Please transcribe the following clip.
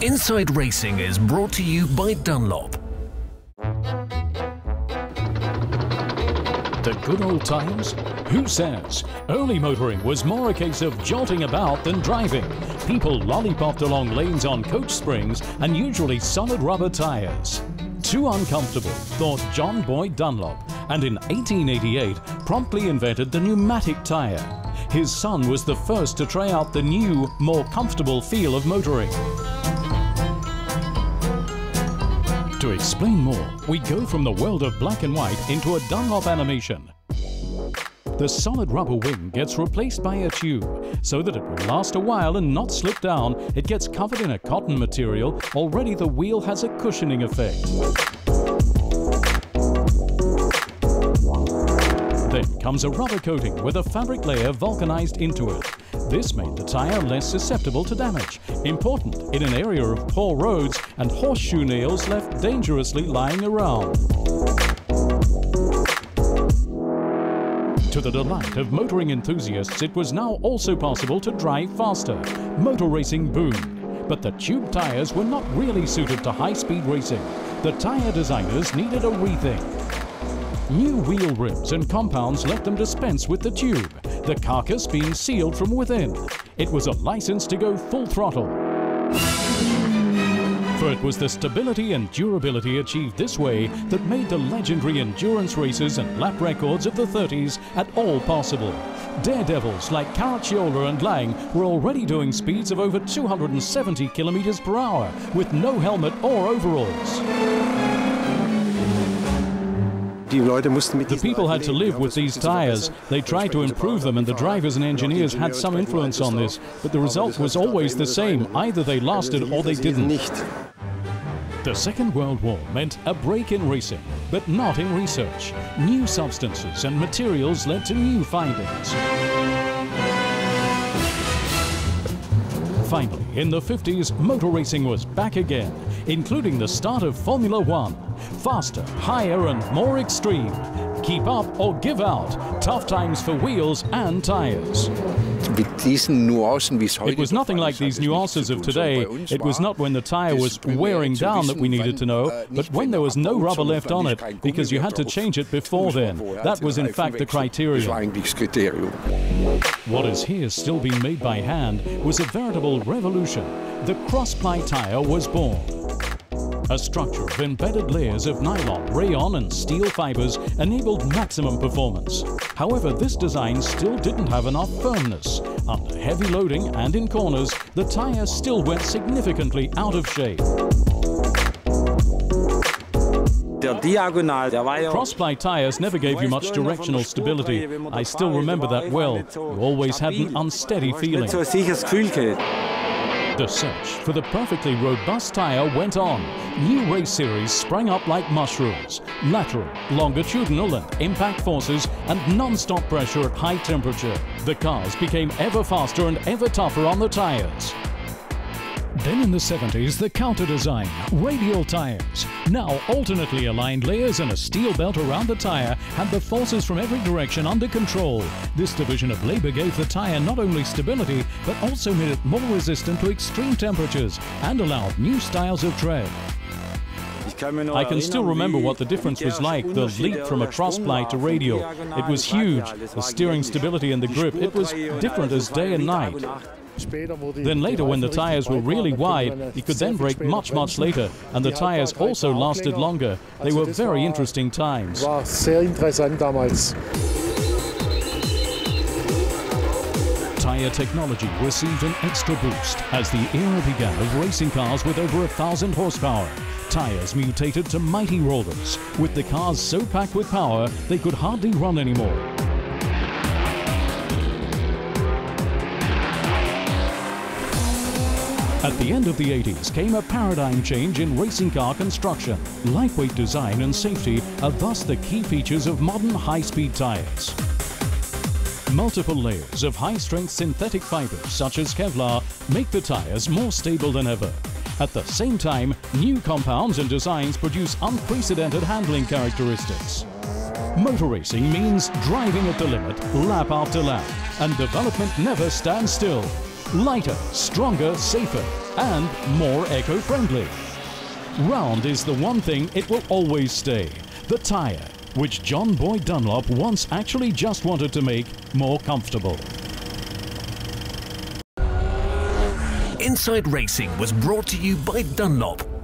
Inside Racing is brought to you by Dunlop. The good old times? Who says? Early motoring was more a case of jolting about than driving. People lollipopped along lanes on coach springs and usually solid rubber tires. Too uncomfortable, thought John Boyd Dunlop, and in 1888 promptly invented the pneumatic tire. His son was the first to try out the new, more comfortable feel of motoring. To explain more, we go from the world of black and white into a Dunlop animation. The solid rubber wing gets replaced by a tube. So that it will last a while and not slip down, it gets covered in a cotton material. Already the wheel has a cushioning effect. Then comes a rubber coating with a fabric layer vulcanized into it. This made the tire less susceptible to damage, important in an area of poor roads and horseshoe nails left dangerously lying around. To the delight of motoring enthusiasts, it was now also possible to drive faster. Motor racing boomed. But the tube tires were not really suited to high-speed racing. The tire designers needed a rethink. New wheel rims and compounds let them dispense with the tube, the carcass being sealed from within. It was a license to go full throttle. For it was the stability and durability achieved this way that made the legendary endurance races and lap records of the 30s at all possible. Daredevils like Caracciola and Lang were already doing speeds of over 270 kilometers per hour with no helmet or overalls. The people had to live with these tires. They tried to improve them and the drivers and engineers had some influence on this, but the result was always the same. Either they lasted or they didn't. The Second World War meant a break in racing, but not in research. New substances and materials led to new findings. Finally, in the 50s, motor racing was back again, including the start of Formula One. Faster, higher and more extreme. Keep up or give out. Tough times for wheels and tires. It was nothing like these nuances of today. It was not when the tire was wearing down that we needed to know, but when there was no rubber left on it, because you had to change it before then. That was in fact the criterion. What is here still being made by hand was a veritable revolution. The cross-ply tire was born. A structure of embedded layers of nylon, rayon and steel fibers enabled maximum performance. However, this design still didn't have enough firmness. Under heavy loading and in corners, the tire still went significantly out of shape. Cross-ply tires never gave you much directional stability. I still remember that well. You always had an unsteady feeling. The search for the perfectly robust tire went on. New race series sprang up like mushrooms. Lateral, longitudinal and impact forces and non-stop pressure at high temperature. The cars became ever faster and ever tougher on the tires. Then in the 70s, the counter design, radial tires. Now alternately aligned layers and a steel belt around the tire had the forces from every direction under control. This division of labor gave the tire not only stability, but also made it more resistant to extreme temperatures and allowed new styles of tread. I can still remember what the difference was like, the leap from a cross-ply to radial. It was huge, the steering stability and the grip. It was different as day and night. Then later, when the tires were really wide, you could then brake much later, and the tires also lasted longer. They were very interesting times. Tire technology received an extra boost as the era began of racing cars with over 1,000 horsepower. Tires mutated to mighty rollers, with the cars so packed with power they could hardly run anymore. At the end of the 80s came a paradigm change in racing car construction. Lightweight design and safety are thus the key features of modern high-speed tires. Multiple layers of high-strength synthetic fibers such as Kevlar make the tires more stable than ever. At the same time, new compounds and designs produce unprecedented handling characteristics. Motor racing means driving at the limit, lap after lap, and development never stands still. Lighter, stronger, safer, and more eco-friendly. Round is the one thing it will always stay, the tyre, which John Boyd Dunlop once actually just wanted to make more comfortable. Inside Racing was brought to you by Dunlop.